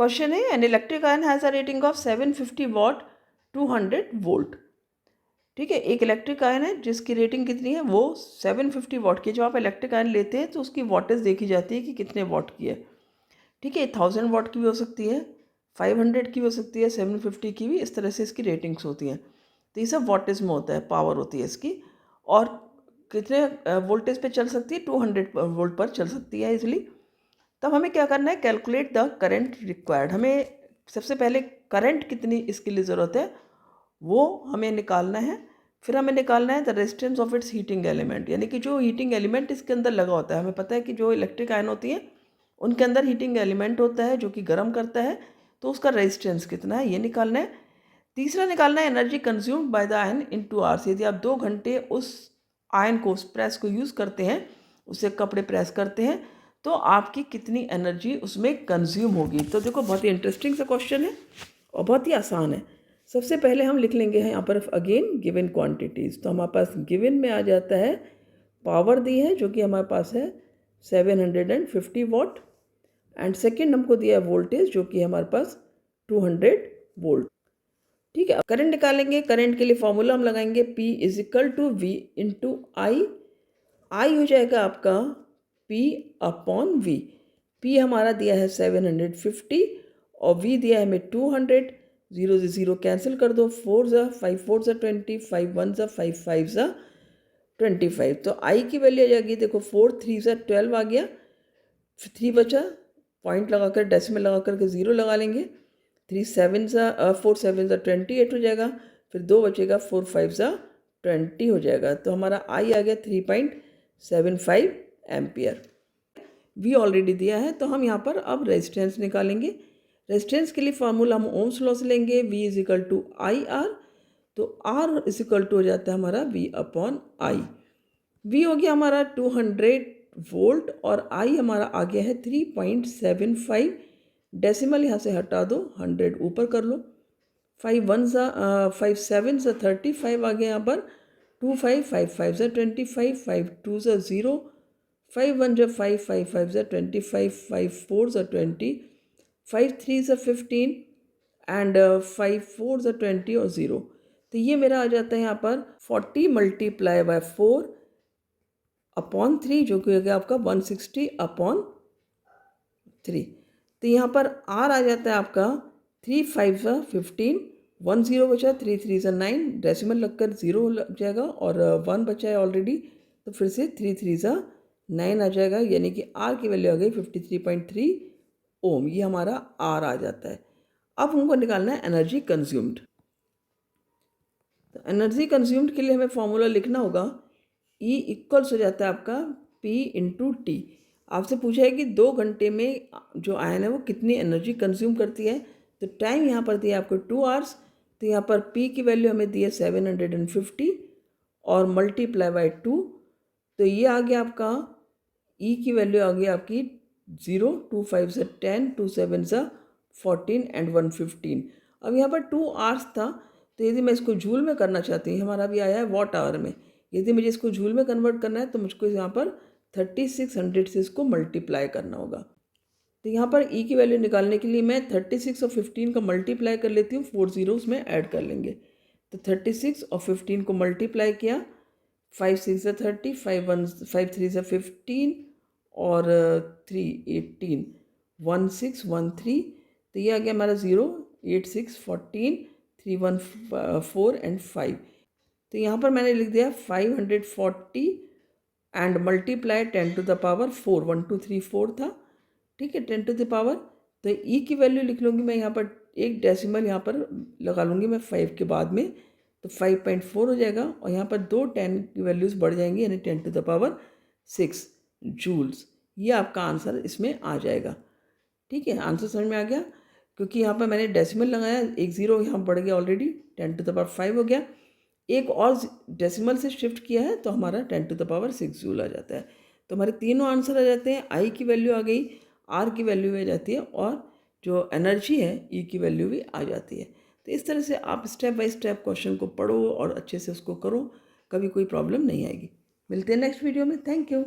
Question है an electric ion has a rating of 750 what 200 volt. ठीक है, एक इलेक्ट्रिक आयन है जिसकी रेटिंग कितनी है, वो 750 वॉट की। जब आप इलेक्ट्रिक आयन लेते हैं तो उसकी वॉटेज देखी जाती है कि कितने वॉट की है। ठीक है, 1000 वॉट की भी हो सकती है, 500 की भी हो सकती है, 750 की भी, इस तरह से इसकी रेटिंग्स होती हैं। तो ये सब वॉटेज में होता है, पावर होती है इसकी। और कितने वोल्टेज पे चल सकती है, 200 वोल्ट पर चल सकती है इजली। तब हमें क्या करना है, कैलकुलेट द करंट रिक्वायर्ड। हमें सबसे पहले करंट कितनी इसके लिए ज़रूरत है वो हमें निकालना है। फिर हमें निकालना है the resistance of its heating element, यानी कि जो हीटिंग एलिमेंट इसके अंदर लगा होता है। हमें पता है कि जो इलेक्ट्रिक आयन होती है उनके अंदर हीटिंग एलिमेंट होता है जो कि गर्म करता है, तो उसका रेजिस्टेंस कितना है ये निकालना है। तीसरा निकालना है energy consumed by the ion in 2 hours. यदि आप 2 घंटे उस आयन को, उस प्रेस को यूज़ करते हैं, उससे कपड़े प्रेस करते हैं, तो आपकी कितनी एनर्जी उसमें कंज्यूम होगी। तो देखो बहुत ही इंटरेस्टिंग सा क्वेश्चन है और बहुत ही आसान है। सबसे पहले हम लिख लेंगे यहाँ पर अगेन गिवन क्वांटिटीज़। तो हमारे पास गिवन में आ जाता है पावर दी है जो कि हमारे पास है 750 वॉट, एंड सेकेंड हमको दिया है वोल्टेज जो कि हमारे पास 200 वोल्ट। ठीक है, करंट निकालेंगे। करंट के लिए फॉर्मूला हम लगाएंगे P is equal to V into I. I हो जाएगा आपका P अपॉन V। P हमारा दिया है 750 और V दिया है हमें 200। 0 से 0 कैंसिल कर दो, 4 ज़ा 5 4 ज़ा 20, 5 1 ज़ा 5 5 ज़ा 25। तो I की वैल्यू आ जाएगी, देखो 4 3 ज़ा 12 आ गया, 3 बचा, पॉइंट लगाकर डेसिमल लगा करके 0 लगा लेंगे। 4 7 ज़ा 28 हो जाएगा, फिर 2 बचेगा, 4 5 ज़ा 20 हो जाएगा। तो हमारा आई आ गया 3.75 एम्पियर। वी ऑलरेडी दिया है, तो हम यहाँ पर अब रेजिस्टेंस निकालेंगे। रेजिस्टेंस के लिए फार्मूला हम ओम्स लॉ से लेंगे, V is equal to I R. तो R इज इक्वल टू हो जाता है हमारा V अपॉन आई। V हो गया हमारा 200 वोल्ट और I हमारा आ गया है 3.75। डेसिमल यहाँ से हटा दो, 100 ऊपर कर लो। 5 7 ज़ा 35 आ गया यहाँ पर, 2 5 5 5 ज़ा 25, 5 2 ज़ा 0, 5 1 ज़ा 5 5 5 ज़ा 25, 5 4 ज़ा 20, 5 3 ज़ा 15 एंड 5 4 ज़ा 20 और 0। तो ये मेरा आ जाता है यहाँ पर 40 मल्टीप्लाई बाय 4 अपॉन 3 जो कि हो गया आपका 160 अपॉन 3। तो यहाँ पर R आ जाता है आपका 3 5 ज़ा 15, 1 0 बचा, 3 3 ज़ा 9, डेसिमल लगकर 0 लग जाएगा और 1 बचा है ऑलरेडी, तो फिर से 3 3 ज़ा 9 आ जाएगा, यानी कि R की वैल्यू आ गई 53.3 ओम। ये हमारा R आ जाता है। अब हमको निकालना है एनर्जी कंज्यूम्ड। तो एनर्जी कंज्यूम्ड के लिए हमें फॉर्मूला लिखना होगा, E इक्वल्स हो जाता है आपका P इंटू टी। आपसे पूछा है कि 2 घंटे में जो आयन है वो कितनी एनर्जी कंज्यूम करती है। तो टाइम यहाँ पर दिया आपको 2 आवर्स। तो यहाँ पर P की वैल्यू हमें दी है 750 और मल्टीप्लाई बाय 2। तो ये आ गया आपका E की वैल्यू आ गई आपकी 0, 2 5 ज़ा 10, 2 7 ज़ा 14 एंड 1 15। अब यहाँ पर 2 आवर्स था, तो यदि मैं इसको जूल में करना चाहती हूँ, हमारा भी आया है वॉट आवर में, यदि मुझे इसको जूल में कन्वर्ट करना है तो मुझको यहाँ पर 3600 से इसको मल्टीप्लाई करना होगा। तो यहाँ पर E की वैल्यू निकालने के लिए मैं 36 और 15 का मल्टीप्लाई कर लेती हूँ, 4 ज़ीरो उसमें ऐड कर लेंगे। तो 36 और 15 को मल्टीप्लाई किया, 5 6 ज़ा 30, 5 3 ज़ा 15 और 3 18, 1 6 1 3। तो ये आ गया हमारा 0 8 6 14 3 1 4 एंड 5। तो यहाँ पर मैंने लिख दिया 540 and multiply 10 to the power 4, 1 2 3 4 था। ठीक है, 10 टू द पावर। तो E की वैल्यू लिख लूँगी मैं यहाँ पर, एक डेसिमल यहाँ पर लगा लूँगी मैं 5 के बाद में, तो 5.4 हो जाएगा और यहाँ पर 2 10 की वैल्यूज़ बढ़ जाएंगी, यानी 10 टू द पावर 6 जूल्स। ये आपका आंसर इसमें आ जाएगा। ठीक है, आंसर समझ में आ गया, क्योंकि यहाँ पर मैंने डेसिमल लगाया, एक ज़ीरो यहाँ बढ़ गया ऑलरेडी, 10 टू द पावर 5 हो गया, एक और डेसिमल से शिफ्ट किया है तो हमारा 10 टू द पावर 6 जूल आ जाता है। तो हमारे तीनों आंसर आ जाते हैं। आई की वैल्यू आ गई, आर की वैल्यू भी आ जाती है और जो एनर्जी है ई की वैल्यू भी आ जाती है। तो इस तरह से आप स्टेप बाय स्टेप क्वेश्चन को पढ़ो और अच्छे से उसको करो, कभी कोई प्रॉब्लम नहीं आएगी। मिलते हैं नेक्स्ट वीडियो में। Thank you.